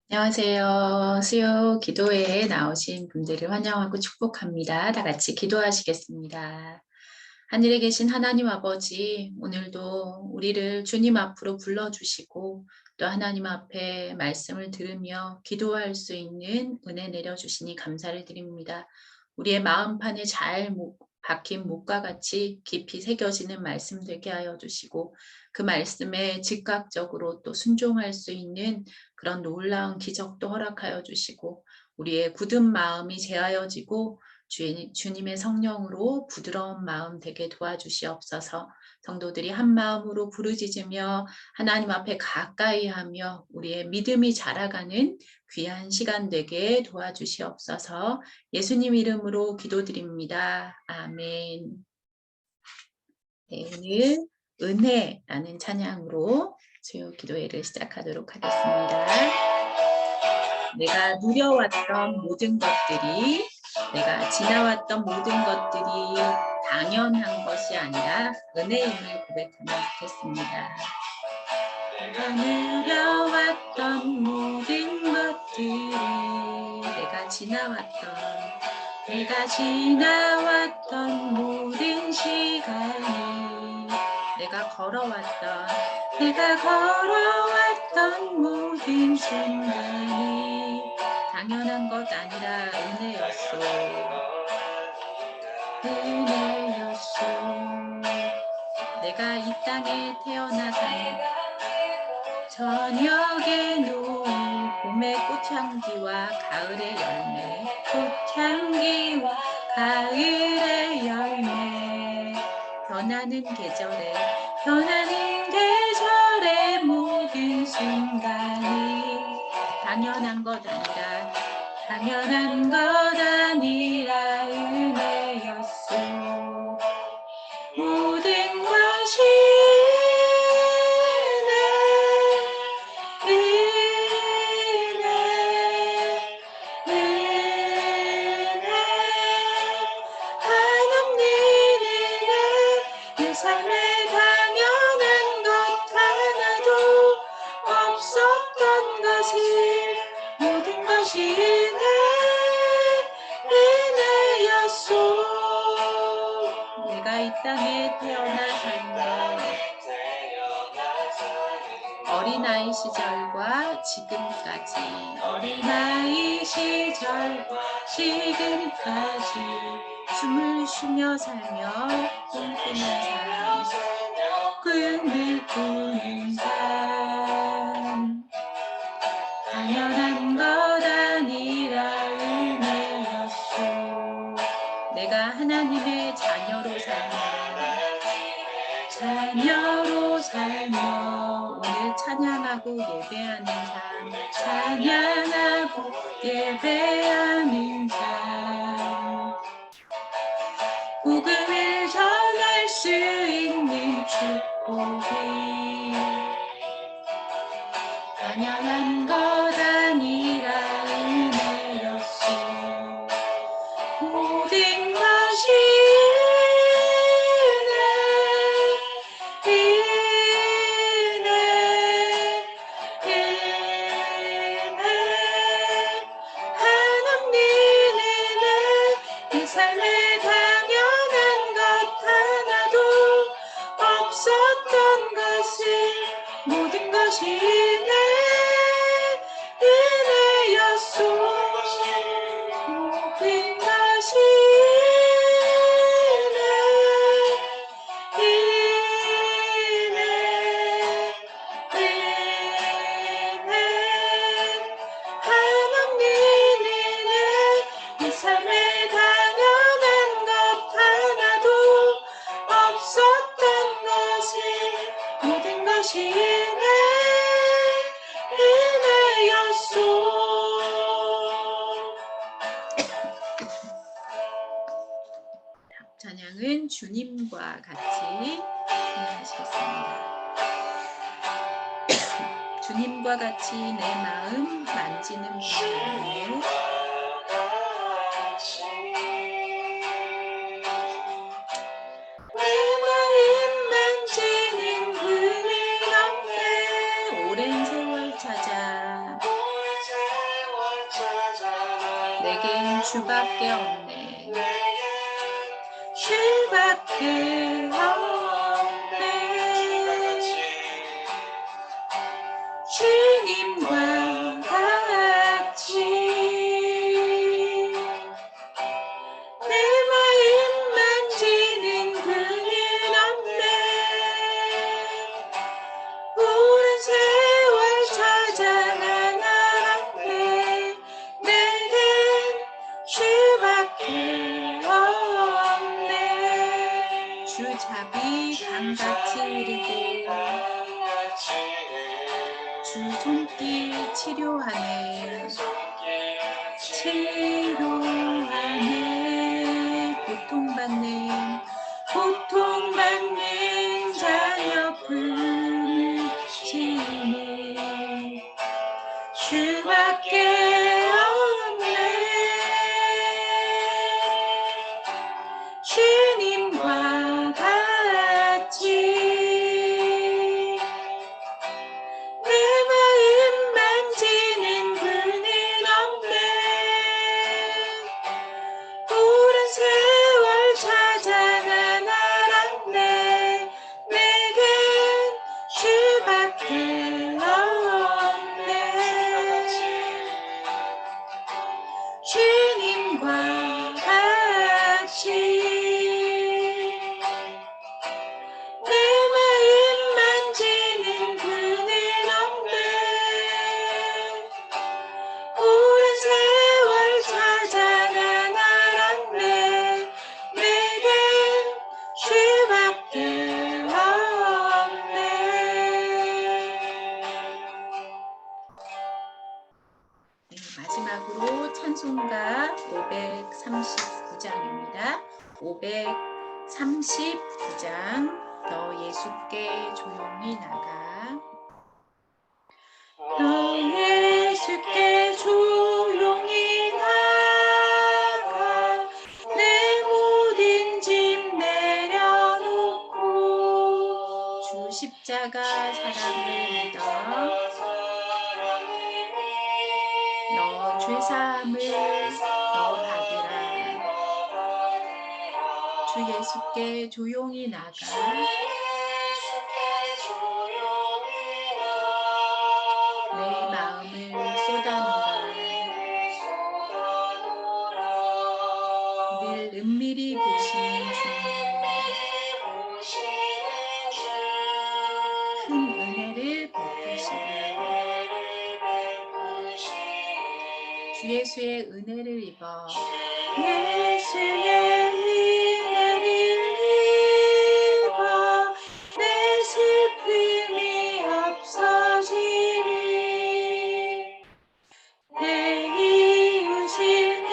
안녕하세요. 수요 기도회에 나오신 분들을 환영하고 축복합니다. 다 같이 기도하시겠습니다. 하늘에 계신 하나님 아버지, 오늘도 우리를 주님 앞으로 불러주시고 또 하나님 앞에 말씀을 들으며 기도할 수 있는 은혜 내려주시니 감사를 드립니다. 우리의 마음판에 잘 박힌 목과 같이 깊이 새겨지는 말씀 되게 하여 주시고 그 말씀에 즉각적으로 또 순종할 수 있는 그런 놀라운 기적도 허락하여 주시고 우리의 굳은 마음이 제하여지고 주님의 성령으로 부드러운 마음 되게 도와주시옵소서. 성도들이 한 마음으로 부르짖으며 하나님 앞에 가까이 하며 우리의 믿음이 자라가는 귀한 시간 되게 도와주시옵소서. 예수님 이름으로 기도드립니다. 아멘. 네, 오늘 은혜라는 찬양으로 수요 기도회를 시작하도록 하겠습니다. 내가 누려왔던 모든 것들이, 내가 지나왔던 모든 것들이 당연한 것이 아니라 은혜임을 고백하면 좋겠습니다. 내가 누려왔던 모든 것들이, 내가 지나왔던 모든 시간이, 내가 걸어왔던 모든 순간이 당연한 것 아니라 은혜였소. 내가 이 땅에 태어나서 저녁의 노을, 봄의 꽃향기와 가을의 열매, 변하는 계절의 모든 순간이 당연한 것 아니라 은혜였소. 모든 것이 내 삶에 당연한 것 하나도 없었던 것을 모든 것이 은혜였소. 내가 이 땅에 태어나 살며 어린아이 시절과 지금까지 숨을 쉬며 살며 꿈을 꾸는 삶 당연한 것 아니라 은혜였소. 내가 하나님의 자녀로 살며 오늘 찬양하고 예배하는 삶 복음을 전할 수 있는 축복이 당연한 것 아니라 은혜였소. 모든 것이 내 삶에 당연한 것 하나도 없었던 것을 모든 것이 은혜였소. 모든 것이 내 삶에 당연한 것 하나도 없었던 것을 모든 것이 은혜였소. 찬양은 주님과 같이 찬양하시겠습니다. 주님과 같이 내 마음 만지는 분을 오랜 세월 찾아 내겐 주밖에 없네. 주밖에 없네. 주님과 같이 내 마음 만지는 그는 없네. 오랜 세월 찾아간 나란데 내겐 주밖에 없네. 주 자비 강같이 흐르고 주 손길 치료하네. 고통받는 자녀 품을 지네. 주밖에 없네. 주님과 같이 내 마음 만지는 그는 없네. 오랜 세월 찾아간 나란데 내겐 주밖에 없네. 주님과 같이 내 마음 만지는 그는 없네. 오랜 세월 찾아간 나란데 내겐 주밖에 없네. 네, 마지막으로 찬송가 539장입니다. 539장 너 예수께 조용히 나가. 너 예수께 조용히 나가. 내 모든 짐 내려놓고 주 십자가 사랑을 믿어. 너 죄사함을 너 받으라. 주 예수께 조용히 나가. 내 마음을 쏟아놓아. 늘 은밀히 보시는 주님, 큰 은혜를 베푸시리. 주 예수의 은혜를 입어. 예수의 은혜를 입어. 내 슬픔이 없어지리. 내 이웃을 늘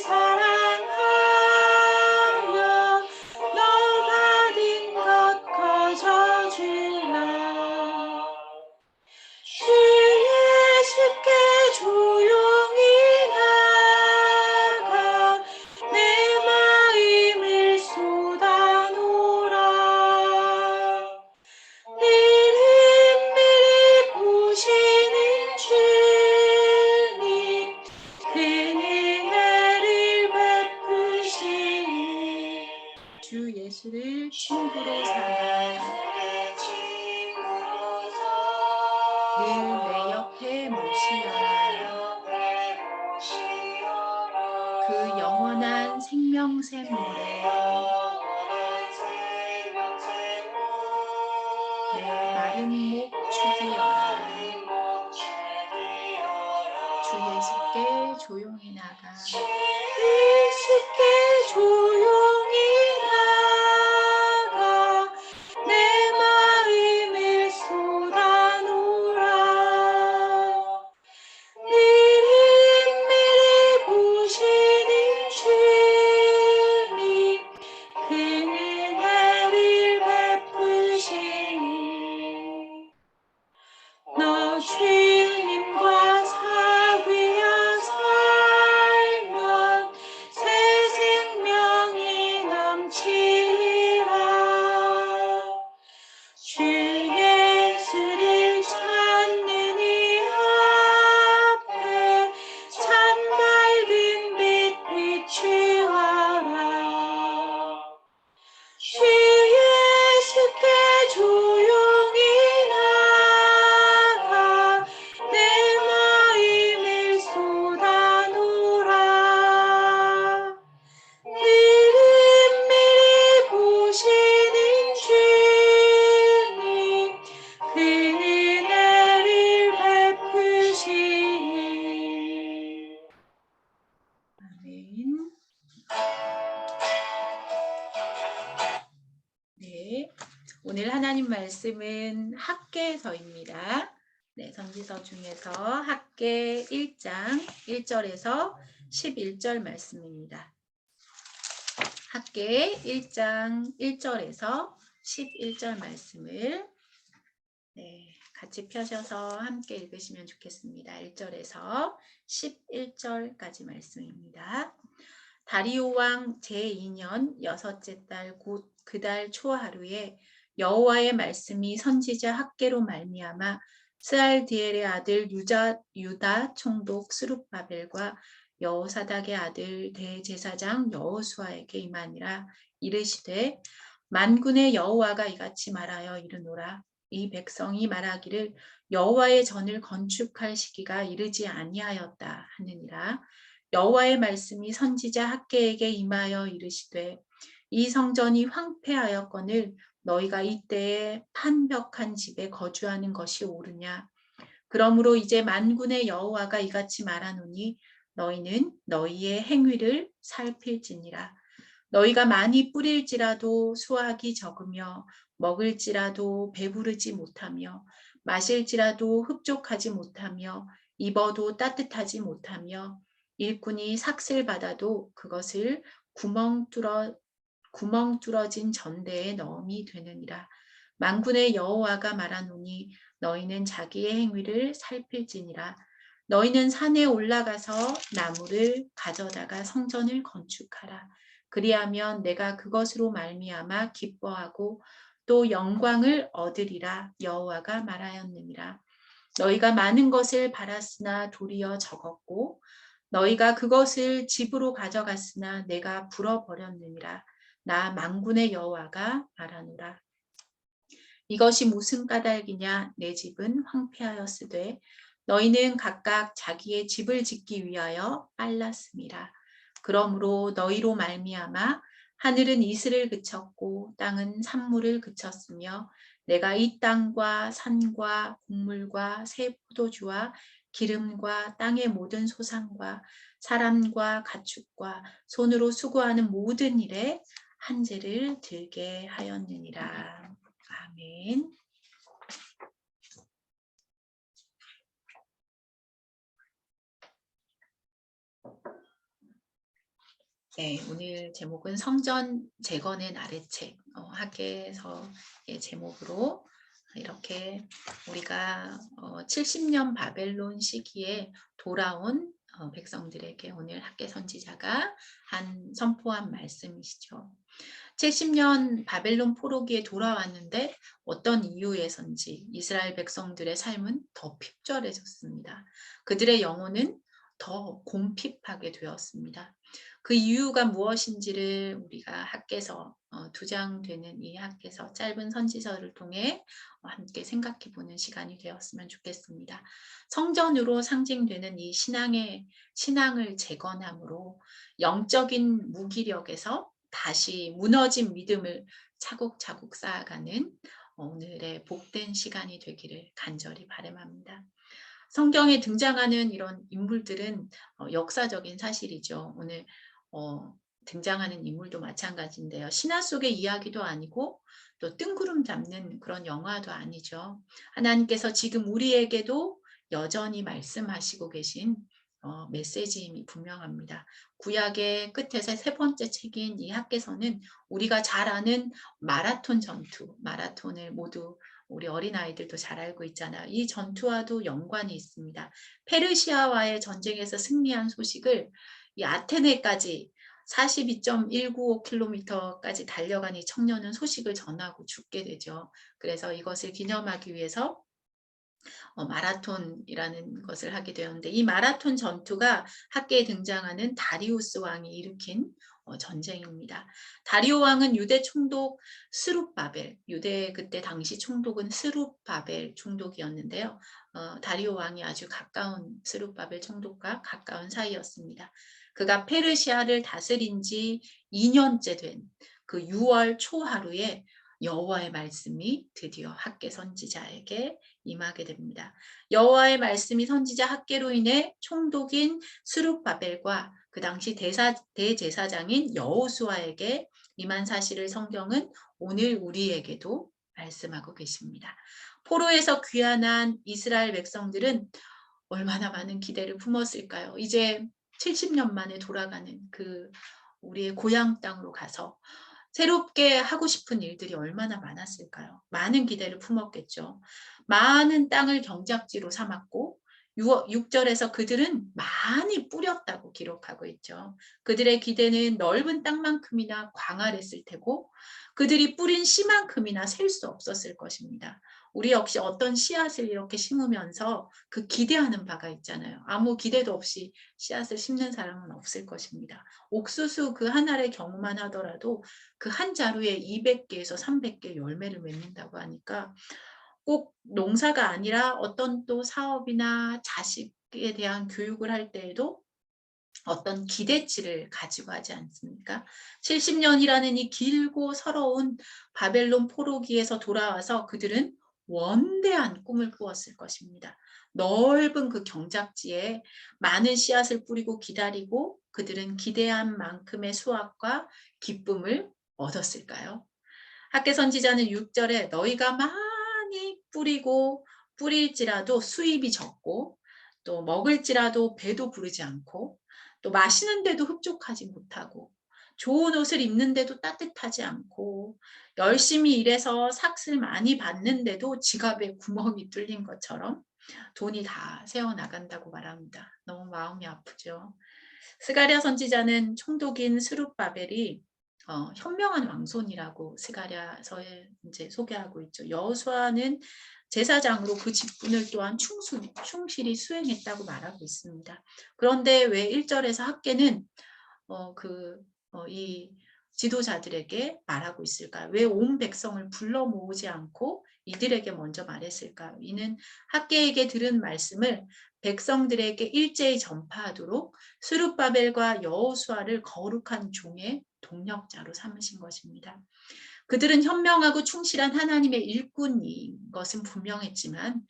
사랑하며 너 받은 것 거저주라. 주 예수께 조용히 나가. 내 마음을 쏟아놓으라. 늘 은밀히 보시는 주님, 큰 은혜를 베푸시니 주 예수를 친구로 삼아 늘 내 옆에 모시어라. 그 영원한 생명샘물에 내 마른 목 축이어라. 주 예수께 조용히 나가. 예수께 조용히 나가. 내 마음을 쏟아놓으라. 늘 은밀히 보시는 주님, 큰 은혜를 베푸시니 너 주님과 사귀어 살면 새 생명이 넘치리라. 주 예수를 찾는 이 앞에 참 밝은 말씀은 학개서입니다. 네, 선지서 중에서 학개 1장 1절에서 11절 말씀입니다. 학개 1장 1절에서 11절 말씀을 같이 펴셔서 함께 읽으시면 좋겠습니다. 1절에서 11절까지 말씀입니다. 다리오 왕 제2년 여섯째 달 곧 그 달 초하루에 여호와의 말씀이 선지자 학개로 말미암아 스알디엘의 아들 유다 총독 스룹바벨과 여호사닥의 아들 대제사장 여호수아에게 임하니라. 이르시되 만군의 여호와가 이같이 말하여 이르노라. 이 백성이 말하기를 여호와의 전을 건축할 시기가 이르지 아니하였다 하느니라. 여호와의 말씀이 선지자 학개에게 임하여 이르시되 이 성전이 황폐하였거늘 너희가 이때에 판벽한 집에 거주하는 것이 옳으냐. 그러므로 이제 만군의 여호와가 이같이 말하노니 너희는 너희의 행위를 살필지니라. 너희가 많이 뿌릴지라도 수확이 적으며 먹을지라도 배부르지 못하며 마실지라도 흡족하지 못하며 입어도 따뜻하지 못하며 일꾼이 삭슬 받아도 그것을 구멍 뚫어진 전대에 넣음이 되느니라. 만군의 여호와가 말하노니 너희는 자기의 행위를 살필지니라. 너희는 산에 올라가서 나무를 가져다가 성전을 건축하라. 그리하면 내가 그것으로 말미암아 기뻐하고 또 영광을 얻으리라. 여호와가 말하였느니라. 너희가 많은 것을 바랐으나 도리어 적었고 너희가 그것을 집으로 가져갔으나 내가 불어버렸느니라. 나 만군의 여호와가 말하노라. 이것이 무슨 까닭이냐. 내 집은 황폐하였으되 너희는 각각 자기의 집을 짓기 위하여 빨랐음이라. 그러므로 너희로 말미암아 하늘은 이슬을 그쳤고 땅은 산물을 그쳤으며 내가 이 땅과 산과 곡물과 새 포도주와 기름과 땅의 모든 소산과 사람과 가축과 손으로 수고하는 모든 일에 한재를 들게 하였느니라. 아멘. 네, 오늘 제목은 성전 재건의 나래책 학개서의 제목으로 이렇게 우리가 70년 바벨론 시기에 돌아온 백성들에게 오늘 학개 선지자가 선포한 말씀이시죠. 70년 바벨론 포로기에 돌아왔는데 어떤 이유에선지 이스라엘 백성들의 삶은 더 핍절해졌습니다. 그들의 영혼은 더 곰핍하게 되었습니다. 그 이유가 무엇인지를 우리가 학개서 2장 되는 이 학개서 짧은 선지서를 통해 함께 생각해 보는 시간이 되었으면 좋겠습니다. 성전으로 상징되는 이 신앙을 재건함으로 영적인 무기력에서 다시 무너진 믿음을 차곡차곡 쌓아가는 오늘의 복된 시간이 되기를 간절히 바람합니다. 성경에 등장하는 이런 인물들은 역사적인 사실이죠. 오늘 등장하는 인물도 마찬가지인데요. 신화 속의 이야기도 아니고 또 뜬구름 잡는 그런 영화도 아니죠. 하나님께서 지금 우리에게도 여전히 말씀하시고 계신 메시지임이 분명합니다. 구약의 끝에서 세 번째 책인 이 학개서는 우리가 잘 아는 마라톤 전투, 마라톤을 모두 우리 어린아이들도 잘 알고 있잖아요. 이 전투와도 연관이 있습니다. 페르시아와의 전쟁에서 승리한 소식을 이 아테네까지 42.195km까지 달려간 이 청년은 소식을 전하고 죽게 되죠. 그래서 이것을 기념하기 위해서 마라톤이라는 것을 하게 되었는데 이 마라톤 전투가 학계에 등장하는 다리우스 왕이 일으킨 전쟁입니다. 다리오 왕은 유대 총독 스룹바벨, 유대 그때 당시 총독은 스룹바벨 총독이었는데요. 다리오 왕이 아주 가까운 스룹바벨 총독과 가까운 사이였습니다. 그가 페르시아를 다스린 지 2년째 된 그 6월 초하루에 여호와의 말씀이 드디어 학개 선지자에게 임하게 됩니다. 여호와의 말씀이 선지자 학개로 인해 총독인 스룹바벨과 그 당시 대제사장인 여호수아에게 임한 사실을 성경은 오늘 우리에게도 말씀하고 계십니다. 포로에서 귀환한 이스라엘 백성들은 얼마나 많은 기대를 품었을까요? 이제 70년 만에 돌아가는 그 우리의 고향 땅으로 가서 새롭게 하고 싶은 일들이 얼마나 많았을까요? 많은 기대를 품었겠죠. 많은 땅을 경작지로 삼았고 6절에서 그들은 많이 뿌렸다고 기록하고 있죠. 그들의 기대는 넓은 땅만큼이나 광활했을 테고 그들이 뿌린 씨만큼이나 셀 수 없었을 것입니다. 우리 역시 어떤 씨앗을 이렇게 심으면서 그 기대하는 바가 있잖아요. 아무 기대도 없이 씨앗을 심는 사람은 없을 것입니다. 옥수수 그 한 알의 경우만 하더라도 그 한 자루에 200개에서 300개 열매를 맺는다고 하니까 꼭 농사가 아니라 어떤 또 사업이나 자식에 대한 교육을 할 때에도 어떤 기대치를 가지고 하지 않습니까? 70년이라는 이 길고 서러운 바벨론 포로기에서 돌아와서 그들은 원대한 꿈을 꾸었을 것입니다. 넓은 그 경작지에 많은 씨앗을 뿌리고 기다리고 그들은 기대한 만큼의 수확과 기쁨을 얻었을까요? 학개 선지자는 6절에 너희가 많이 뿌리고 뿌릴지라도 수입이 적고 또 먹을지라도 배도 부르지 않고 또 마시는데도 흡족하지 못하고 좋은 옷을 입는데도 따뜻하지 않고 열심히 일해서 삭슬 많이 받는데도 지갑에 구멍이 뚫린 것처럼 돈이 다 새어나간다고 말합니다. 너무 마음이 아프죠. 스가랴 선지자는 총독인 스룹바벨이 현명한 왕손이라고 스가랴서에 이제 소개하고 있죠. 여호수아는 제사장으로 그 직분을 또한 충실히 수행했다고 말하고 있습니다. 그런데 왜 1절에서 학계는 이 지도자들에게 말하고 있을까요? 왜 온 백성을 불러 모으지 않고 이들에게 먼저 말했을까요? 이는 학계에게 들은 말씀을 백성들에게 일제히 전파하도록 스룹바벨과 여호수아를 거룩한 종의 동력자로 삼으신 것입니다. 그들은 현명하고 충실한 하나님의 일꾼인 것은 분명했지만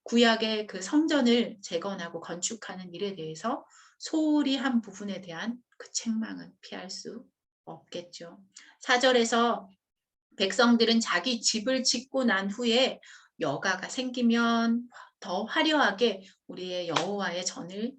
구약의 그 성전을 재건하고 건축하는 일에 대해서 소홀히 한 부분에 대한 그 책망은 피할 수 없겠죠. 4절에서 백성들은 자기 집을 짓고 난 후에 여가가 생기면 더 화려하게 우리의 여호와의 전을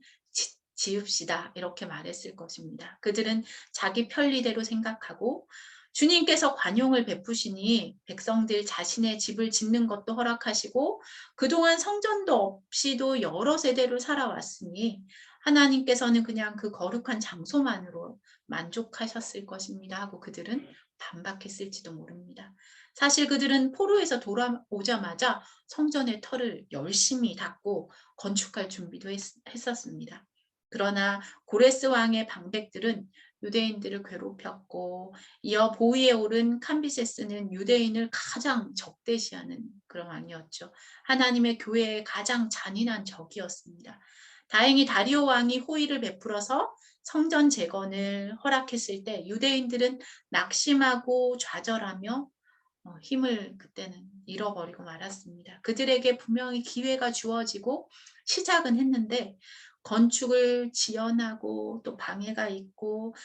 지읍시다 이렇게 말했을 것입니다. 그들은 자기 편리대로 생각하고 주님께서 관용을 베푸시니 백성들 자신의 집을 짓는 것도 허락하시고 그동안 성전도 없이도 여러 세대를 살아왔으니 하나님께서는 그냥 그 거룩한 장소만으로 만족하셨을 것입니다 하고 그들은 반박했을지도 모릅니다. 사실 그들은 포로에서 돌아오자마자 성전의 터를 열심히 닦고 건축할 준비도 했었습니다. 그러나 고레스 왕의 방백들은 유대인들을 괴롭혔고 이어 보위에 오른 캄비세스는 유대인을 가장 적대시하는 그런 왕이었죠. 하나님의 교회의 가장 잔인한 적이었습니다. 다행히 다리오 왕이 호의를 베풀어서 성전 재건을 허락했을 때 유대인들은 낙심하고 좌절하며 힘을 그때는 잃어버리고 말았습니다. 그들에게 분명히 기회가 주어지고 시작은 했는데 건축을 지연하고 또 방해가 있고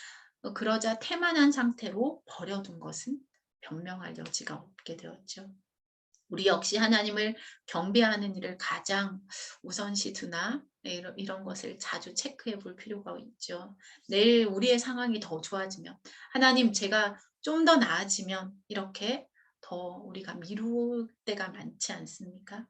그러자 태만한 상태로 버려둔 것은 변명할 여지가 없게 되었죠. 우리 역시 하나님을 경배하는 일을 가장 우선시 두나 이런 것을 자주 체크해 볼 필요가 있죠. 내일 우리의 상황이 더 좋아지면 하나님 제가 좀 더 나아지면 이렇게 더 우리가 미룰 때가 많지 않습니까?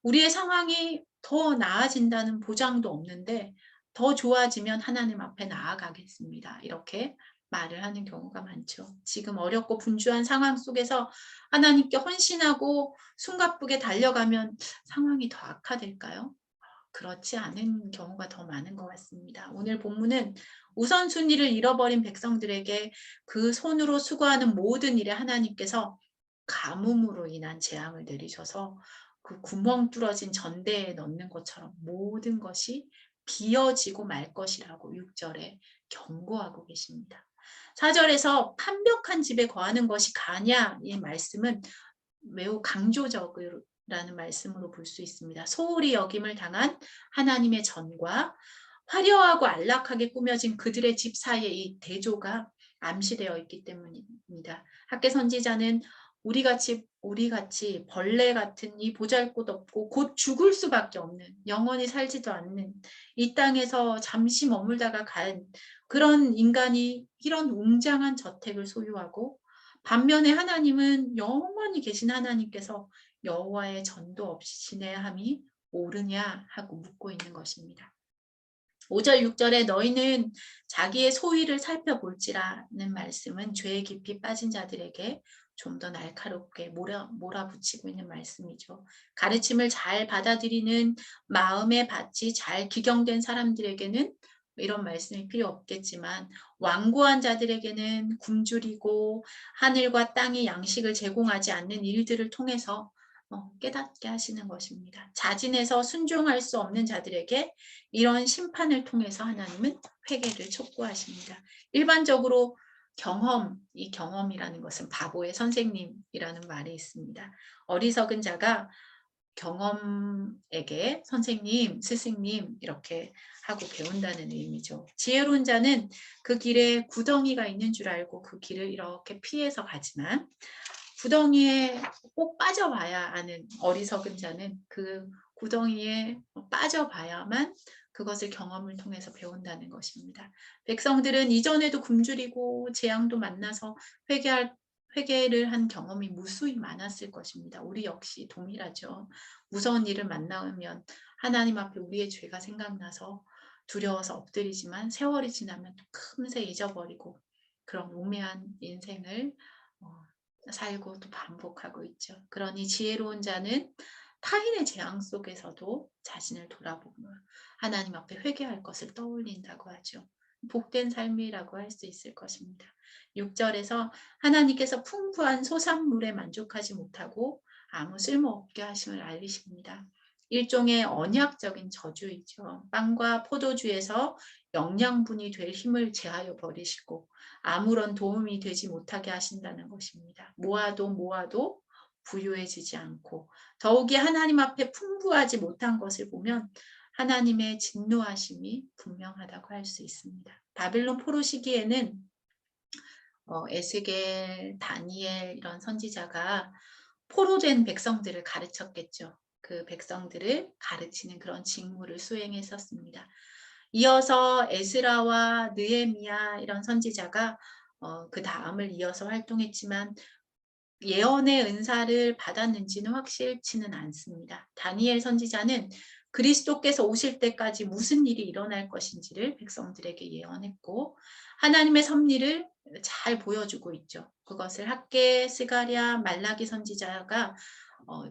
우리의 상황이 더 나아진다는 보장도 없는데 더 좋아지면 하나님 앞에 나아가겠습니다. 이렇게 말을 하는 경우가 많죠. 지금 어렵고 분주한 상황 속에서 하나님께 헌신하고 숨가쁘게 달려가면 상황이 더 악화될까요? 그렇지 않은 경우가 더 많은 것 같습니다. 오늘 본문은 우선순위를 잃어버린 백성들에게 그 손으로 수고하는 모든 일에 하나님께서 가뭄으로 인한 재앙을 내리셔서 그 구멍 뚫어진 전대에 넣는 것처럼 모든 것이 비어지고 말 것이라고 6절에 경고하고 계십니다. 4절에서 판벽한 집에 거하는 것이 가냐 이 말씀은 매우 강조적이라는 말씀으로 볼 수 있습니다. 소홀히 여김을 당한 하나님의 전과 화려하고 안락하게 꾸며진 그들의 집 사이의 이 대조가 암시되어 있기 때문입니다. 학개 선지자는 우리같이 벌레 같은 이 보잘것없고 곧 죽을 수밖에 없는, 영원히 살지도 않는 이 땅에서 잠시 머물다가 간 그런 인간이 이런 웅장한 저택을 소유하고, 반면에 하나님은 영원히 계신 하나님께서 여호와의 전도 없이 지내야 함이 옳으냐 하고 묻고 있는 것입니다. 5절 6절에 너희는 자기의 소위를 살펴볼지라는 말씀은 죄에 깊이 빠진 자들에게 좀 더 날카롭게 몰아붙이고 있는 말씀이죠. 가르침을 잘 받아들이는 마음의 밭이 잘 기경된 사람들에게는 이런 말씀이 필요 없겠지만, 완고한 자들에게는 굶주리고 하늘과 땅이 양식을 제공하지 않는 일들을 통해서 깨닫게 하시는 것입니다. 자진해서 순종할 수 없는 자들에게 이런 심판을 통해서 하나님은 회개를 촉구하십니다. 일반적으로 이 경험이라는 것은 바보의 선생님이라는 말이 있습니다. 어리석은 자가 경험에게 선생님, 스승님 이렇게 하고 배운다는 의미죠. 지혜로운 자는 그 길에 구덩이가 있는 줄 알고 그 길을 이렇게 피해서 가지만, 구덩이에 꼭 빠져봐야 아는 어리석은 자는 그 구덩이에 빠져봐야만 그것을 경험을 통해서 배운다는 것입니다. 백성들은 이전에도 굶주리고 재앙도 만나서 회개를 한 경험이 무수히 많았을 것입니다. 우리 역시 동일하죠. 무서운 일을 만나면 하나님 앞에 우리의 죄가 생각나서 두려워서 엎드리지만, 세월이 지나면 또 금세 잊어버리고 그런 우매한 인생을 살고 또 반복하고 있죠. 그러니 지혜로운 자는 타인의 재앙 속에서도 자신을 돌아보고 하나님 앞에 회개할 것을 떠올린다고 하죠. 복된 삶이라고 할 수 있을 것입니다. 6절에서 하나님께서 풍부한 소산물에 만족하지 못하고 아무 쓸모없게 하심을 알리십니다. 일종의 언약적인 저주이죠. 빵과 포도주에서 영양분이 될 힘을 제하여 버리시고 아무런 도움이 되지 못하게 하신다는 것입니다. 모아도 부유해지지 않고, 더욱이 하나님 앞에 풍부하지 못한 것을 보면 하나님의 진노하심이 분명하다고 할 수 있습니다. 바빌론 포로 시기에는 에스겔, 다니엘 이런 선지자가 포로된 백성들을 가르쳤겠죠. 그 백성들을 가르치는 그런 직무를 수행했었습니다. 이어서 에스라와 느헤미야 이런 선지자가 그 다음을 이어서 활동했지만, 예언의 은사를 받았는지는 확실치는 않습니다. 다니엘 선지자는 그리스도께서 오실 때까지 무슨 일이 일어날 것인지를 백성들에게 예언했고, 하나님의 섭리를 잘 보여주고 있죠. 그것을 학개, 스가랴, 말라기 선지자가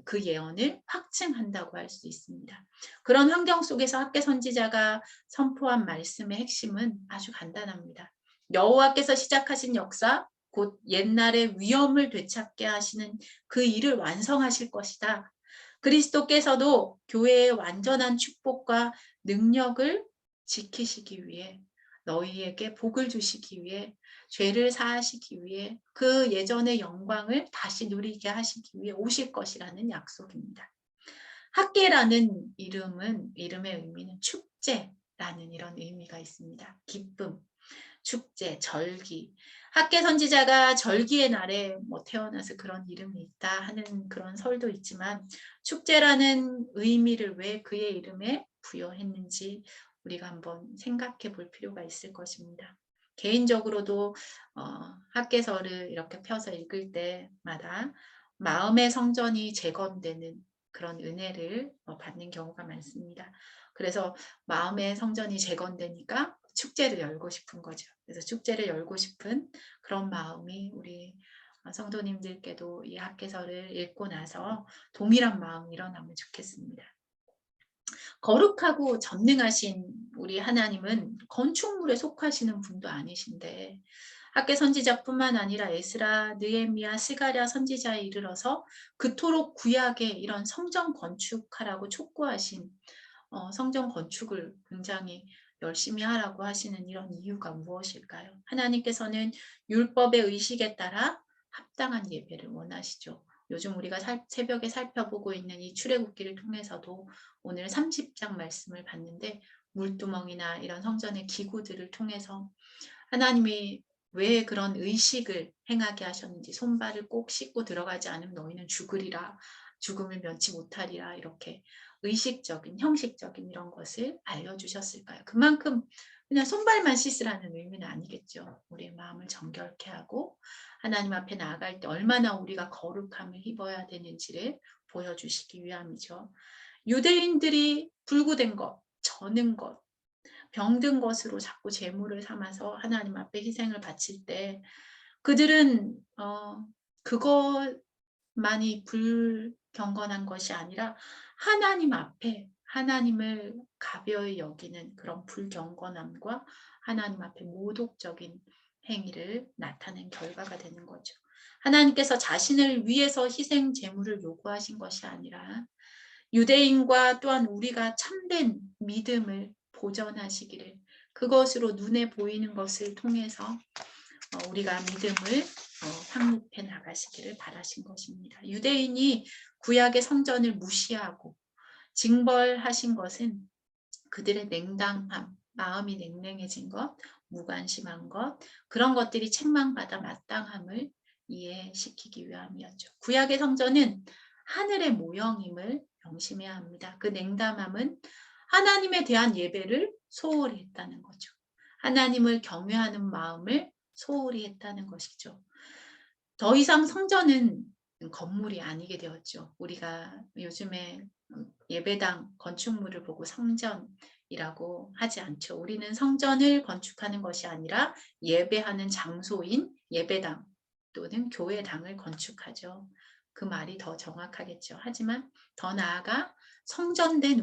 그 예언을 확증한다고 할 수 있습니다. 그런 환경 속에서 학개 선지자가 선포한 말씀의 핵심은 아주 간단합니다. 여호와께서 시작하신 역사, 곧 옛날의 위엄을 되찾게 하시는 그 일을 완성하실 것이다. 그리스도께서도 교회의 완전한 축복과 능력을 지키시기 위해, 너희에게 복을 주시기 위해, 죄를 사하시기 위해, 그 예전의 영광을 다시 누리게 하시기 위해 오실 것이라는 약속입니다. 학계라는 이름의 의미는 축제라는 이런 의미가 있습니다. 기쁨, 축제, 절기. 학계 선지자가 절기의 날에 태어나서 그런 이름이 있다 하는 그런 설도 있지만, 축제라는 의미를 왜 그의 이름에 부여했는지 우리가 한번 생각해 볼 필요가 있을 것입니다. 개인적으로도 학계서를 이렇게 펴서 읽을 때마다 마음의 성전이 재건되는 그런 은혜를 받는 경우가 많습니다. 그래서 마음의 성전이 재건되니까 축제를 열고 싶은 거죠. 그래서 축제를 열고 싶은 그런 마음이 우리 성도님들께도 이 학개서를 읽고 나서 동일한 마음이 일어나면 좋겠습니다. 거룩하고 전능하신 우리 하나님은 건축물에 속하시는 분도 아니신데, 학개 선지자뿐만 아니라 에스라, 느헤미야, 스가랴 선지자에 이르러서 그토록 구약에 이런 성전 건축하라고 촉구하신 성전 건축을 굉장히 열심히 하라고 하시는 이런 이유가 무엇일까요? 하나님께서는 율법의 의식에 따라 합당한 예배를 원하시죠. 요즘 우리가 새벽에 살펴보고 있는 이 출애굽기를 통해서도 오늘 30장 말씀을 봤는데, 물두멍이나 이런 성전의 기구들을 통해서 하나님이 왜 그런 의식을 행하게 하셨는지, 손발을 꼭 씻고 들어가지 않으면 너희는 죽으리라, 죽음을 면치 못하리라, 이렇게 의식적인, 형식적인 이런 것을 알려주셨을까요? 그만큼 그냥 손발만 씻으라는 의미는 아니겠죠. 우리의 마음을 정결케 하고 하나님 앞에 나아갈 때 얼마나 우리가 거룩함을 입어야 되는지를 보여주시기 위함이죠. 유대인들이 불구된 것, 저는 것, 병든 것으로 자꾸 제물을 삼아서 하나님 앞에 희생을 바칠 때 그들은 그것만이 불경건한 것이 아니라 하나님 앞에 하나님을 가벼이 여기는 그런 불경건함과 하나님 앞에 모독적인 행위를 나타낸 결과가 되는 거죠. 하나님께서 자신을 위해서 희생 제물을 요구하신 것이 아니라 유대인과 또한 우리가 참된 믿음을 보전하시기를, 그것으로 눈에 보이는 것을 통해서 우리가 믿음을 확립해 나가시기를 바라신 것입니다. 유대인이 구약의 성전을 무시하고 징벌하신 것은 그들의 냉담함, 마음이 냉랭해진 것, 무관심한 것, 그런 것들이 책망받아 마땅함을 이해시키기 위함이었죠. 구약의 성전은 하늘의 모형임을 명심해야 합니다. 그 냉담함은 하나님에 대한 예배를 소홀히 했다는 거죠. 하나님을 경외하는 마음을 소홀히 했다는 것이죠. 더 이상 성전은 건물이 아니게 되었죠. 우리가 요즘에 예배당 건축물을 보고 성전이라고 하지 않죠. 우리는 성전을 건축하는 것이 아니라 예배하는 장소인 예배당 또는 교회당을 건축하죠. 그 말이 더 정확하겠죠. 하지만 더 나아가 성전된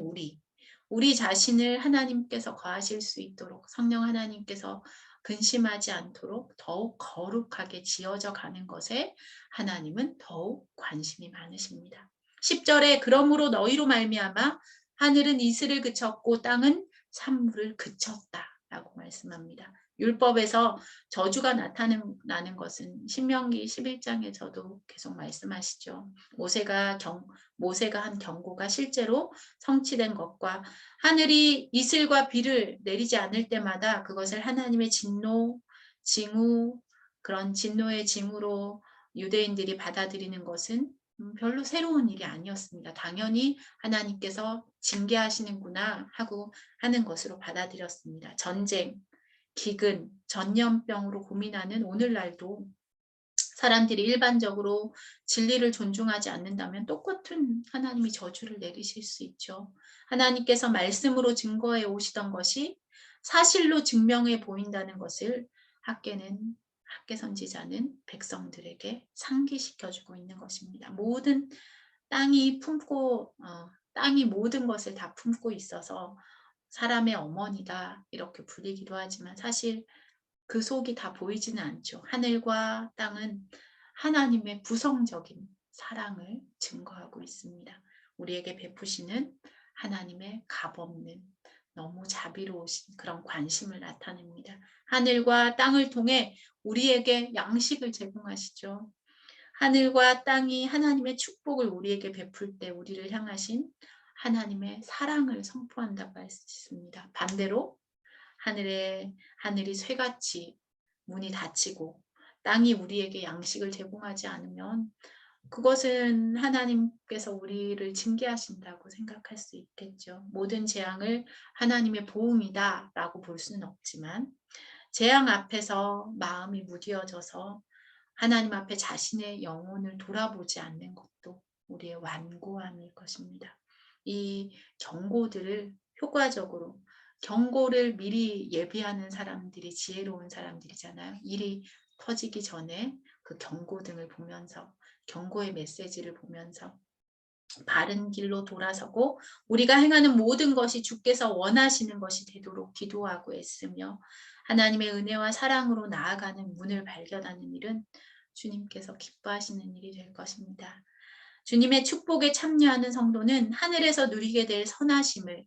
우리 자신을 하나님께서 거하실 수 있도록 성령 하나님께서 근심하지 않도록 더욱 거룩하게 지어져 가는 것에 하나님은 더욱 관심이 많으십니다. 10절에 그러므로 너희로 말미암아 하늘은 이슬을 그쳤고 땅은 산물을 그쳤다라고 말씀합니다. 율법에서 저주가 나타나는 것은 신명기 11장에서도 계속 말씀하시죠. 모세가 한 경고가 실제로 성취된 것과 하늘이 이슬과 비를 내리지 않을 때마다 그것을 하나님의 진노, 징후, 그런 진노의 징후로 유대인들이 받아들이는 것은 별로 새로운 일이 아니었습니다. 당연히 하나님께서 징계하시는구나 하고 하는 것으로 받아들였습니다. 전쟁, 기근, 전염병으로 고민하는 오늘날도 사람들이 일반적으로 진리를 존중하지 않는다면 똑같은 하나님이 저주를 내리실 수 있죠. 하나님께서 말씀으로 증거해 오시던 것이 사실로 증명해 보인다는 것을 학계 선지자는 백성들에게 상기시켜주고 있는 것입니다. 모든 땅이 모든 것을 다 품고 있어서 사람의 어머니다 이렇게 불리기도 하지만 사실 그 속이 다 보이지는 않죠. 하늘과 땅은 하나님의 부성적인 사랑을 증거하고 있습니다. 우리에게 베푸시는 하나님의 값없는 너무 자비로우신 그런 관심을 나타냅니다. 하늘과 땅을 통해 우리에게 양식을 제공하시죠. 하늘과 땅이 하나님의 축복을 우리에게 베풀 때 우리를 향하신 하나님의 사랑을 선포한다고 했습니다. 반대로 하늘이 쇠같이 문이 닫히고 땅이 우리에게 양식을 제공하지 않으면 그것은 하나님께서 우리를 징계하신다고 생각할 수 있겠죠. 모든 재앙을 하나님의 보응이다라고 볼 수는 없지만 재앙 앞에서 마음이 무디어져서 하나님 앞에 자신의 영혼을 돌아보지 않는 것도 우리의 완고함일 것입니다. 이 경고들을 효과적으로 경고를 미리 예비하는 사람들이 지혜로운 사람들이잖아요. 일이 터지기 전에 그 경고등을 보면서 경고의 메시지를 보면서 바른 길로 돌아서고 우리가 행하는 모든 것이 주께서 원하시는 것이 되도록 기도하고 애쓰며 하나님의 은혜와 사랑으로 나아가는 문을 발견하는 일은 주님께서 기뻐하시는 일이 될 것입니다. 주님의 축복에 참여하는 성도는 하늘에서 누리게 될 선하심을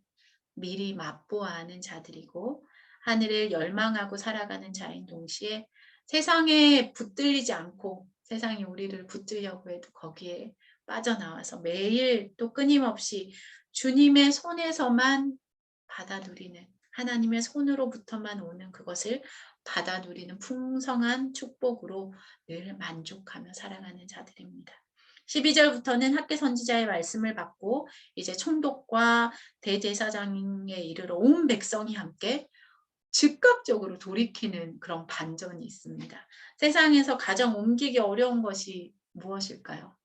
미리 맛보아하는 자들이고 하늘을 열망하고 살아가는 자인 동시에 세상에 붙들리지 않고 세상이 우리를 붙들려고 해도 거기에 빠져나와서 매일 또 끊임없이 주님의 손에서만 받아 누리는 하나님의 손으로부터만 오는 그것을 받아 누리는 풍성한 축복으로 늘 만족하며 살아가는 자들입니다. 12절부터는 학개 선지자의 말씀을 받고 이제 총독과 대제사장에 이르러 온 백성이 함께 즉각적으로 돌이키는 그런 반전이 있습니다. 세상에서 가장 옮기기 어려운 것이 무엇일까요?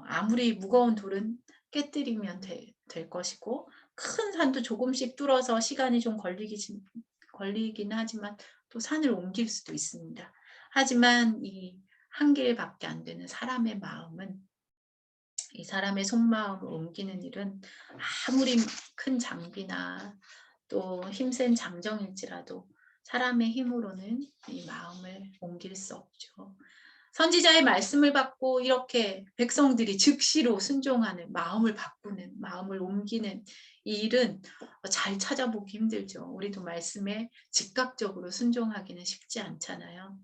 아무리 무거운 돌은 깨뜨리면 될 것이고 큰 산도 조금씩 뚫어서 시간이 좀 걸리긴 하지만 또 산을 옮길 수도 있습니다. 하지만 이 한 길밖에 안 되는 사람의 마음은 이 사람의 속마음을 옮기는 일은 아무리 큰 장비나 또 힘센 장정일지라도 사람의 힘으로는 이 마음을 옮길 수 없죠. 선지자의 말씀을 받고 이렇게 백성들이 즉시로 순종하는 마음을 바꾸는 마음을 옮기는 이 일은 잘 찾아보기 힘들죠. 우리도 말씀에 즉각적으로 순종하기는 쉽지 않잖아요.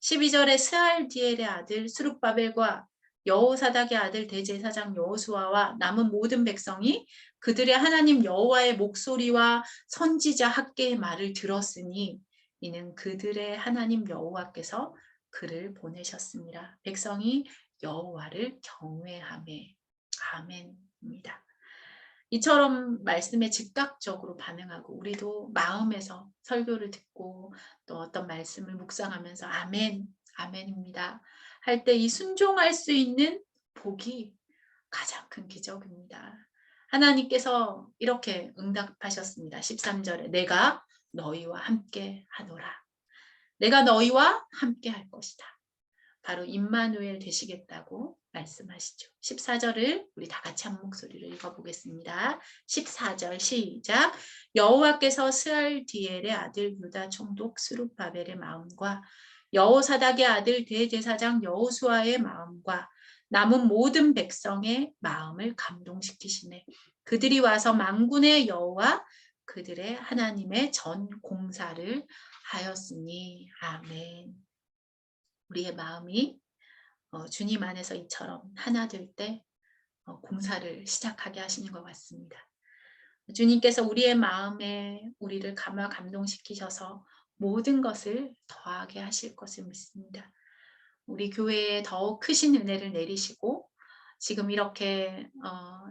12절에 스알디엘의 아들 스룹바벨과 여호사닥의 아들 대제사장 여호수아와 남은 모든 백성이 그들의 하나님 여호와의 목소리와 선지자 학개의 말을 들었으니 이는 그들의 하나님 여호와께서 그를 보내셨습니다. 백성이 여호와를 경외하매. 아멘입니다. 이처럼 말씀에 즉각적으로 반응하고 우리도 마음에서 설교를 듣고 또 어떤 말씀을 묵상하면서 아멘, 아멘입니다 할 때 이 순종할 수 있는 복이 가장 큰 기적입니다. 하나님께서 이렇게 응답하셨습니다. 13절에 내가 너희와 함께 하노라. 내가 너희와 함께 할 것이다. 바로 임마누엘 되시겠다고 말씀하시죠. 14절을 우리 다 같이 한 목소리로 읽어보겠습니다. 14절 시작. 여호와께서 스알디엘의 아들 유다 총독 스룹바벨의 마음과 여호사닥의 아들 대제사장 여호수아의 마음과 남은 모든 백성의 마음을 감동시키시네. 그들이 와서 만군의 여호와 그들의 하나님의 전 공사를 하였으니. 아멘. 우리의 마음이 주님 안에서 이처럼 하나 될 때 공사를 시작하게 하시는 것 같습니다. 주님께서 우리의 마음에 우리를 감동시키셔서 모든 것을 더하게 하실 것을 믿습니다. 우리 교회에 더욱 크신 은혜를 내리시고 지금 이렇게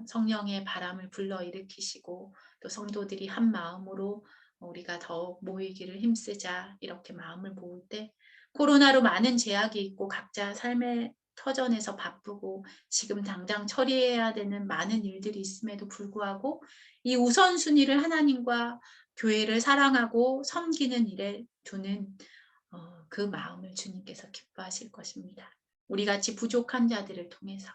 성령의 바람을 불러일으키시고 또 성도들이 한 마음으로 우리가 더욱 모이기를 힘쓰자 이렇게 마음을 모을 때 코로나로 많은 제약이 있고 각자 삶의 터전에서 바쁘고 지금 당장 처리해야 되는 많은 일들이 있음에도 불구하고 이 우선순위를 하나님과 교회를 사랑하고 섬기는 일에 두는 그 마음을 주님께서 기뻐하실 것입니다. 우리 같이 부족한 자들을 통해서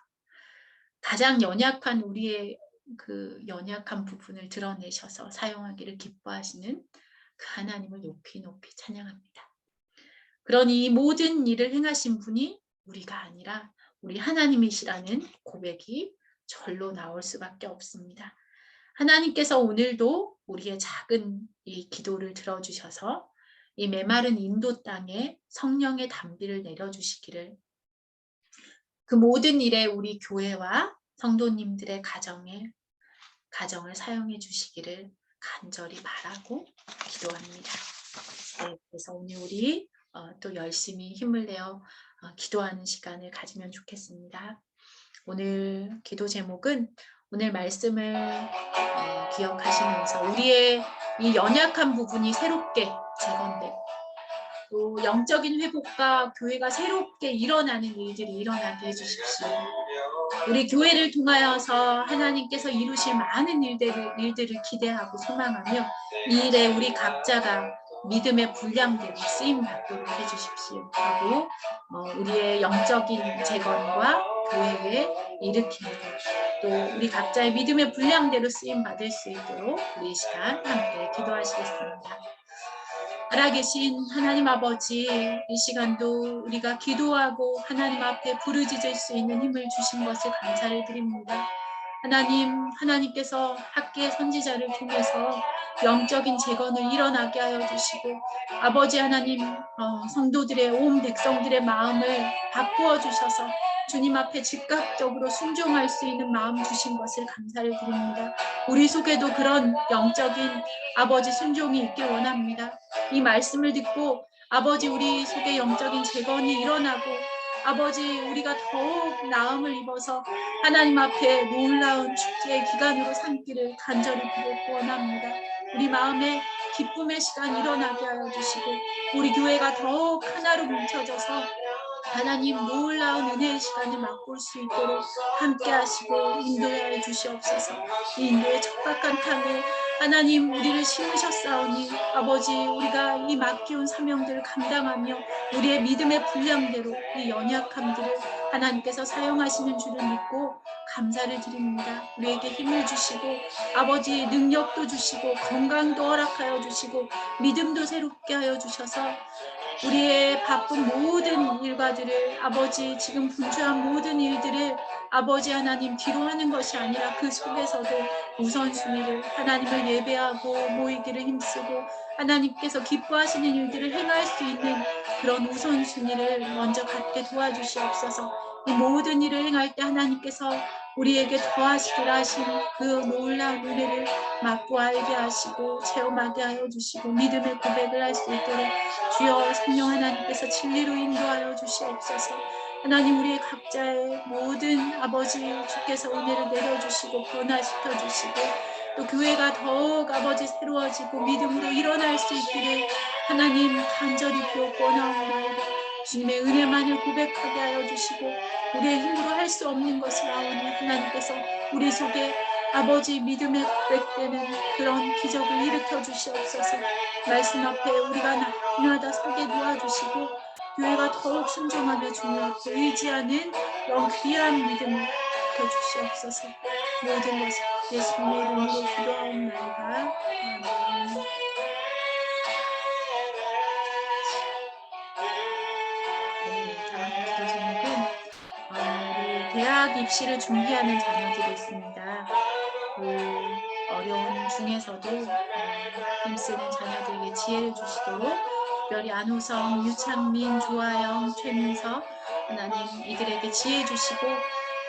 가장 연약한 우리의 그 연약한 부분을 드러내셔서 사용하기를 기뻐하시는 그 하나님을 높이 높이 찬양합니다. 그러니 이 모든 일을 행하신 분이 우리가 아니라 우리 하나님이시라는 고백이 절로 나올 수밖에 없습니다. 하나님께서 오늘도 우리의 작은 이 기도를 들어주셔서 이 메마른 인도 땅에 성령의 담비를 내려주시기를 그 모든 일에 우리 교회와 성도님들의 가정을 사용해 주시기를 간절히 바라고 기도합니다. 네, 그래서 오늘 우리 또 열심히 힘을 내어 기도하는 시간을 가지면 좋겠습니다. 오늘 기도 제목은 오늘 말씀을 기억하시면서 우리의 이 연약한 부분이 새롭게 재건되고 또 영적인 회복과 교회가 새롭게 일어나는 일들이 일어나게 해주십시오. 우리 교회를 통하여서 하나님께서 이루실 많은 일들을 기대하고 소망하며 이 일에 우리 각자가 믿음의 분량대로 쓰임받도록 해주십시오. 하고 우리의 영적인 재건과 교회에 일으키는 또 우리 각자의 믿음의 분량대로 쓰임받을 수 있도록 우리 이 시간 함께 기도하시겠습니다. 살아계신 하나님 아버지, 이 시간도 우리가 기도하고 하나님 앞에 부르짖을 수 있는 힘을 주신 것을 감사를 드립니다. 하나님께서 학개의 선지자를 통해서 영적인 재건을 일어나게 하여 주시고 아버지 하나님 성도들의 온 백성들의 마음을 바꾸어 주셔서 주님 앞에 즉각적으로 순종할 수 있는 마음 주신 것을 감사를 드립니다. 우리 속에도 그런 영적인 아버지 순종이 있길 원합니다. 이 말씀을 듣고 아버지 우리 속에 영적인 재건이 일어나고 아버지 우리가 더욱 나음을 입어서 하나님 앞에 놀라운 축제의 기간으로 삼기를 간절히 비고 원합니다. 우리 마음에 기쁨의 시간 일어나게 하여 주시고 우리 교회가 더욱 하나로 뭉쳐져서 하나님 놀라운 은혜의 시간을 맛볼 수 있도록 함께 하시고 인도하여 주시옵소서. 이 인도의 척박한 땅에 하나님 우리를 심으셨사오니 아버지 우리가 이 맡겨온 사명들을 감당하며 우리의 믿음의 분량대로 이 연약함들을 하나님께서 사용하시는 줄을 믿고 감사를 드립니다. 우리에게 힘을 주시고 아버지 능력도 주시고 건강도 허락하여 주시고 믿음도 새롭게 하여 주셔서 우리의 바쁜 모든 일과들을 아버지 지금 분주한 모든 일들을 아버지 하나님 뒤로 하는 것이 아니라 그 속에서도 우선순위를 하나님을 예배하고 모이기를 힘쓰고 하나님께서 기뻐하시는 일들을 행할 수 있는 그런 우선순위를 먼저 갖게 도와주시옵소서. 이 모든 일을 행할 때 하나님께서 우리에게 더하시기라 하신 그 놀라운 은혜를 맛보 알게 하시고 체험하게 하여 주시고 믿음의 고백을 할 수 있도록 주여 성령 하나님께서 진리로 인도하여 주시옵소서. 하나님 우리의 각자의 모든 아버지 주께서 은혜를 내려주시고 변화시켜 주시고 또 교회가 더욱 아버지 새로워지고 믿음으로 일어날 수 있기를 하나님 간절히 비옵고 나옵니다. 주님의 은혜만을 고백하게 하여 주시고 우리의 힘으로 할 수 없는 것을 아오니 하나님께서 우리 속에 아버지 믿음의 고백되는 그런 기적을 일으켜 주시옵소서. 말씀 앞에 우리가 날마다 서게 도와주시고 교회가 더욱 순종하며 주님 앞에 의지하는 그런 귀한 믿음을 일으켜 주시옵소서. 모든 것을 예수님의 이름으로 기도하옵나이다. 아멘. 네, 다음 기도 제목은 우리 대학 입시를 준비하는 자녀들이 있습니다. 어려운 중에서도 힘쓰는 자녀들에게 지혜를 주시도록 특별히 안호성, 유창민, 조아영, 최민서 하나님 이들에게 지혜 주시고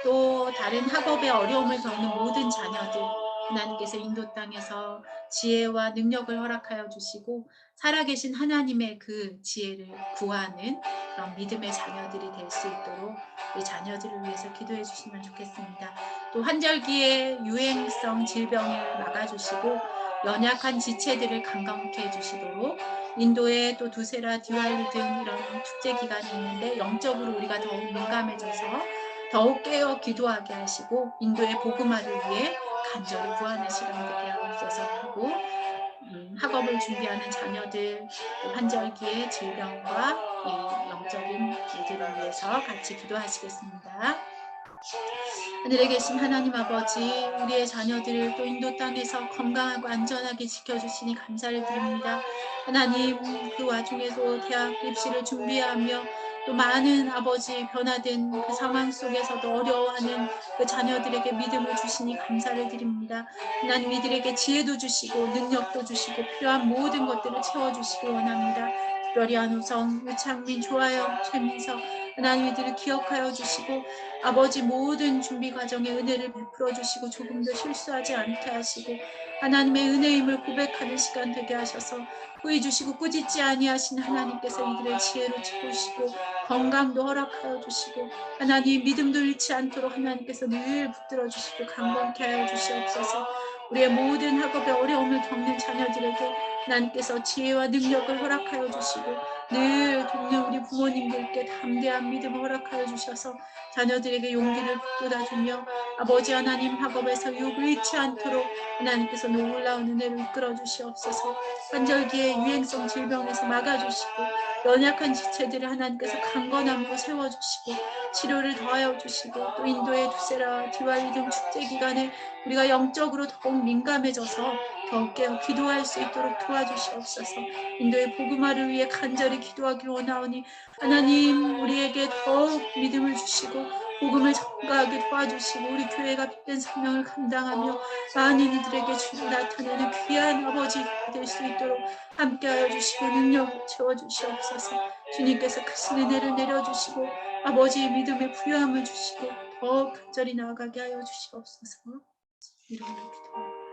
또 다른 학업에 어려움을 겪는 모든 자녀들 하나님께서 인도 땅에서 지혜와 능력을 허락하여 주시고 살아계신 하나님의 그 지혜를 구하는 그런 믿음의 자녀들이 될 수 있도록 우리 자녀들을 위해서 기도해 주시면 좋겠습니다. 또 환절기에 유행성 질병을 막아주시고 연약한 지체들을 강건케 해주시도록 인도에 또 두세라, 디왈리 등 이런 축제 기간이 있는데 영적으로 우리가 더욱 민감해져서 더욱 깨어 기도하게 하시고 인도의 복음화를 위해 간절히 구하는 시간 되게 하옵소서 하고 학업을 준비하는 자녀들 환절기의 질병과 이 영적인 일들을 위해서 같이 기도하시겠습니다. 하늘에 계신 하나님 아버지 우리의 자녀들을 또 인도 땅에서 건강하고 안전하게 지켜주시니 감사를 드립니다. 하나님 그 와중에도 대학 입시를 준비하며 또 많은 아버지 변화된 그 상황 속에서도 어려워하는 그 자녀들에게 믿음을 주시니 감사를 드립니다. 하나님 이들에게 지혜도 주시고 능력도 주시고 필요한 모든 것들을 채워주시기 원합니다. 특별히 안우성, 유창민, 조아영, 최민서 하나님 이들을 기억하여 주시고 아버지 모든 준비 과정에 은혜를 베풀어 주시고 조금도 실수하지 않게 하시고 하나님의 은혜임을 고백하는 시간 되게 하셔서 후회 주시고 꾸짖지 아니하신 하나님께서 이들의 지혜로 채우시고 건강도 허락하여 주시고 하나님 믿음도 잃지 않도록 하나님께서 늘 붙들어 주시고 강건케 하여 주시옵소서. 우리의 모든 학업에 어려움을 겪는 자녀들에게 하나님께서 지혜와 능력을 허락하여 주시고 늘 돕는 우리 부모님들께 담대한 믿음을 허락하여 주셔서 자녀들에게 용기를 북돋아주며 아버지 하나님 학업에서 유혹을 잃지 않도록 하나님께서 놀라운 은혜를 이끌어 주시옵소서. 환절기에 유행성 질병에서 막아주시고 연약한 지체들을 하나님께서 강건함으로 세워주시고 치료를 더하여 주시고 또 인도의 두세라, 디왈리 등 축제 기간에 우리가 영적으로 더욱 민감해져서 더욱 깨어 기도할 수 있도록 도와주시옵소서. 인도의 복음화를 위해 간절히 기도하기 원하오니 하나님 우리에게 더욱 믿음을 주시고 복음을 전가하게 도와주시고 우리 교회가 빛된 사명을 감당하며 많은 이들에게 주를 나타내는 귀한 아버지 될 수 있도록 함께하여 주시고 능력을 채워주시옵소서. 주님께서 크신 은혜를 내려주시고 아버지의 믿음에 부여함을 주시고 더 간절히 나아가게 하여 주시옵소서. 이름으로 기도합니다.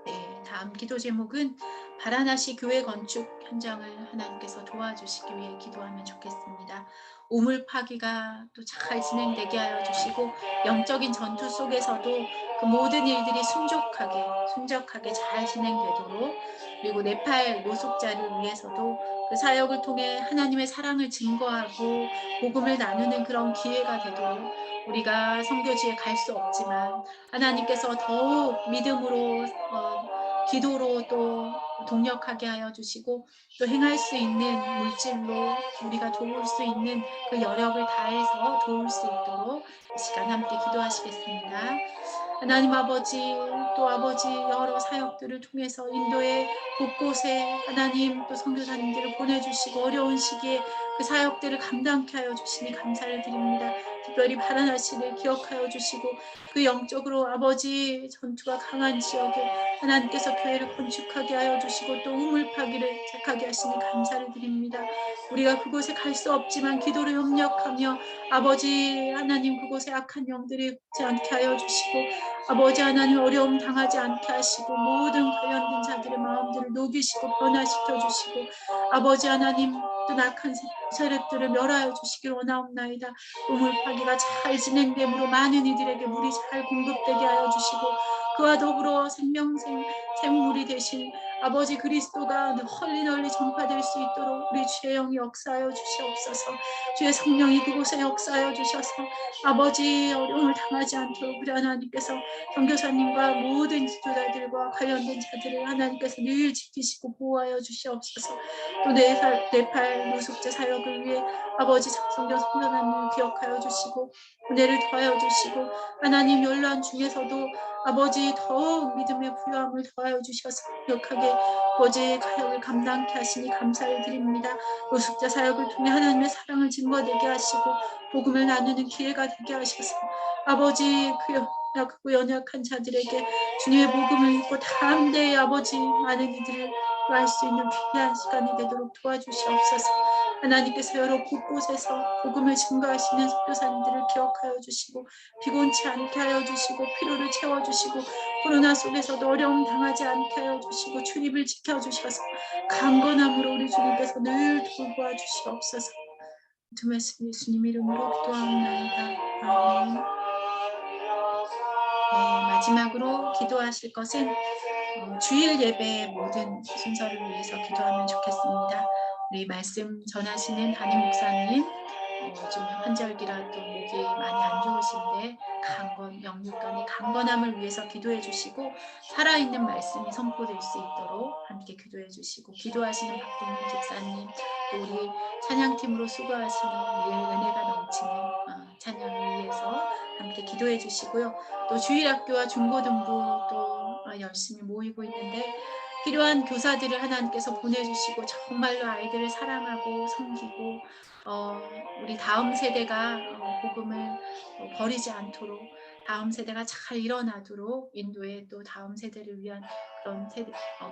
네, 다음 기도 제목은 바라나시 교회 건축 현장을 하나님께서 도와주시기 위해 기도하면 좋겠습니다. 우물 파기가 또 잘 진행되게 하여 주시고 영적인 전투 속에서도 그 모든 일들이 순적하게 잘 진행되도록, 그리고 네팔 노숙자를 위해서도 그 사역을 통해 하나님의 사랑을 증거하고 복음을 나누는 그런 기회가 되도록, 우리가 선교지에 갈 수 없지만 하나님께서 더욱 믿음으로 기도로 또 동력하게 하여 주시고 또 행할 수 있는 물질로 우리가 도울 수 있는 그 여력을 다해서 도울 수 있도록 이 시간 함께 기도하시겠습니다. 하나님 아버지, 또 아버지 여러 사역들을 통해서 인도의 곳곳에 하나님 또 선교사님들을 보내주시고 어려운 시기에 그 사역들을 감당케 하여 주시니 감사를 드립니다. 특별히 바라나시를 기억하여 주시고 그 영적으로 아버지 전투가 강한 지역에 하나님께서 교회를 건축하게 하여 주시고 또 우물 파기를 시작하게 하시니 감사를 드립니다. 우리가 그곳에 갈 수 없지만 기도로 협력하며 아버지 하나님 그곳에 악한 영들이 오지 않게 하여 주시고 아버지 하나님 어려움 당하지 않게 하시고 모든 관련된 자들의 마음들을 녹이시고 변화시켜 주시고 아버지 하나님 또 악한 세력들을 멸하여 주시길 원하옵나이다. 우물 파기가 잘 진행됨으로 많은 이들에게 물이 잘 공급되게 하여 주시고 그와 더불어 생물이 되신 아버지 그리스도가 널리 전파될 수 있도록 우리 주의 영이 역사하여 주시옵소서. 주의 성령이 그곳에 역사하여 주셔서 아버지 어려움을 당하지 않도록 우리 하나님께서 선교사님과 모든 지도자들과 관련된 자들을 하나님께서 늘 지키시고 보호하여 주시옵소서. 또 네팔 노숙자 사역을 위해 아버지 성경 선교사님을 기억하여 주시고 은혜를 더하여 주시고 하나님 연란 중에서도 아버지 더욱 믿음의 부여함을 더하여 주셔서 강력하게 아버지의 사역을 감당케 하시니 감사를 드립니다. 노숙자 사역을 통해 하나님의 사랑을 증거되게 하시고 복음을 나누는 기회가 되게 하셔서 아버지 그 연약한 자들에게 주님의 복음을 읽고 담대히 아버지 많은 이들을 구할 수 있는 귀한 시간이 되도록 도와주시옵소서. 하나님께서 여러 곳곳에서 복음을 증거하시는 선교사님들을 기억하여 주시고 피곤치 않게 하여 주시고 피로를 채워주시고 코로나 속에서도 어려움 당하지 않게 하여 주시고 주님을 지켜주셔서 강건함으로 우리 주님께서 늘 돌보아 주시옵소서. 두 말씀 예수님 이름으로 기도하옵나이다. 아멘. 네, 마지막으로 기도하실 것은 주일 예배의 모든 순서를 위해서 기도하면 좋겠습니다. 우리 말씀 전하시는 담임 목사님 좀 환절기라 또 목이 많이 안 좋으신데 영육간의 강건함을 위해서 기도해 주시고 살아있는 말씀이 선포될 수 있도록 함께 기도해 주시고 기도하시는 박동민 집사님 또 우리 찬양팀으로 수고하시는 늘 은혜가 넘치는 찬양을 위해서 함께 기도해 주시고요. 또 주일학교와 중고등부 또 열심히 모이고 있는데 필요한 교사들을 하나님께서 보내주시고 정말로 아이들을 사랑하고 섬기고 우리 다음 세대가 복음을 버리지 않도록 다음 세대가 잘 일어나도록 인도의 또 다음 세대를 위한 그런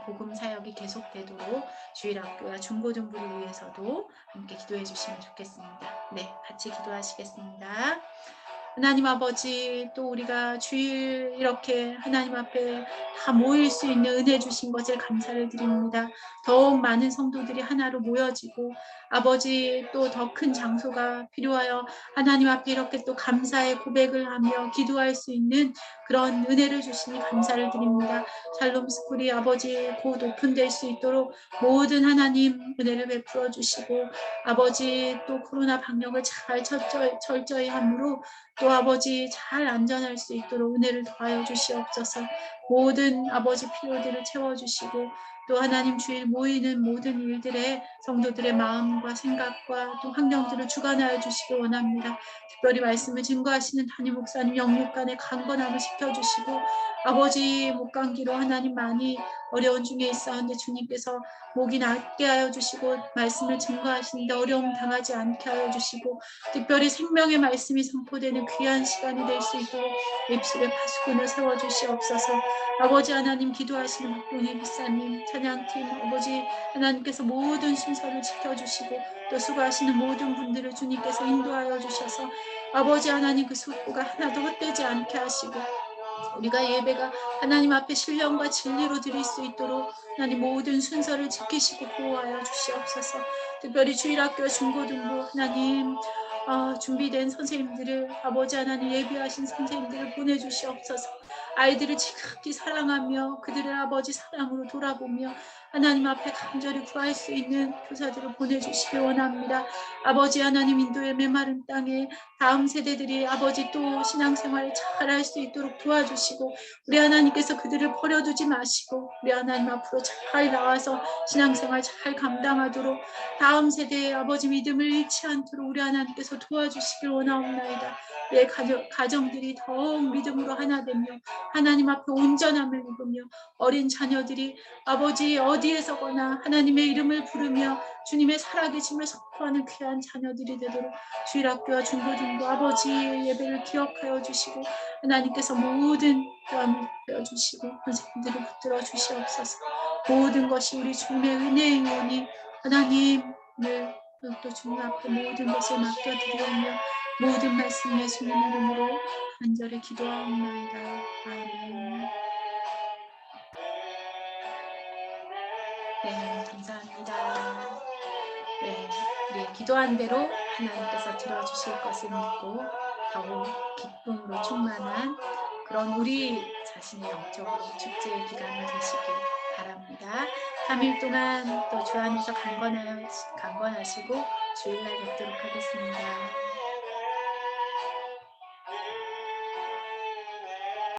복음 사역이 계속되도록 주일학교와 중고등부를 위해서도 함께 기도해 주시면 좋겠습니다. 네, 같이 기도하시겠습니다. 하나님 아버지 또 우리가 주일 이렇게 하나님 앞에 다 모일 수 있는 은혜 주신 것을 감사를 드립니다. 더욱 많은 성도들이 하나로 모여지고 아버지 또 더 큰 장소가 필요하여 하나님 앞에 이렇게 또 감사의 고백을 하며 기도할 수 있는 그런 은혜를 주시니 감사를 드립니다. 샬롬 스쿨이 아버지 곧 오픈될 수 있도록 모든 하나님 은혜를 베풀어 주시고 아버지 또 코로나 방역을 잘 철저히 함으로 또 아버지 잘 안전할 수 있도록 은혜를 더하여 주시옵소서. 모든 아버지 필요들을 채워주시고 또 하나님 주일 모이는 모든 일들에 성도들의 마음과 생각과 또 환경들을 주관하여 주시기 원합니다. 특별히 말씀을 증거하시는 담임 목사님 영육간의 강건함을 지켜주시고 아버지 목감기로 하나님 많이 어려운 중에 있었는데 주님께서 목이 낫게 하여 주시고 말씀을 증거하시는데 어려움 당하지 않게 하여 주시고 특별히 생명의 말씀이 선포되는 귀한 시간이 될 수 있도록 입술에 파수꾼을 세워주시옵소서. 아버지 하나님 기도하시는 박동희 비사님 찬양팀 아버지 하나님께서 모든 순서를 지켜주시고 또 수고하시는 모든 분들을 주님께서 인도하여 주셔서 아버지 하나님 그 수고가 하나도 헛되지 않게 하시고 우리가 예배가 하나님 앞에 신령과 진리로 드릴 수 있도록 하나님 모든 순서를 지키시고 보호하여 주시옵소서. 특별히 주일학교 중고등부 하나님 준비된 선생님들을 아버지 하나님 예비하신 선생님들을 보내주시옵소서. 아이들을 지극히 사랑하며 그들을 아버지 사랑으로 돌아보며 하나님 앞에 간절히 구할 수 있는 교사들을 보내주시기 원합니다. 아버지 하나님 인도의 메마른 땅에 다음 세대들이 아버지 또 신앙생활을 잘할 수 있도록 도와주시고 우리 하나님께서 그들을 버려두지 마시고 우리 하나님 앞으로 잘 나와서 신앙생활 잘 감당하도록 다음 세대의 아버지 믿음을 잃지 않도록 우리 하나님께서 도와주시길 원하옵나이다. 내 가정들이 더욱 믿음으로 하나 되며 하나님 앞에 온전함을 입으며 어린 자녀들이 아버지 어디에서거나 하나님의 이름을 부르며 주님의 살아계심을 선포하는 귀한 자녀들이 되도록 주일학교와 중고등부 아버지의 예배를 기억하여 주시고 하나님께서 모든 교함을 주시고 선생님들을 붙들어 주시옵소서. 모든 것이 우리 주님의 은혜의 요원이 하나님을 또 주님 앞에 모든 것을 맡겨드리오며 모든 말씀 예수님 이름으로 간절히 기도하옵나이다. 아멘. 네, 감사합니다. 네, 우리의 기도한 대로 하나님께서 들어주실 것을 믿고 더욱 기쁨으로 충만한 그런 우리 자신의 영적으로 축제의 기간이 되시길 바랍니다. 3일 동안 또 주 안에서 강건하시고 주일날 뵙도록 하겠습니다.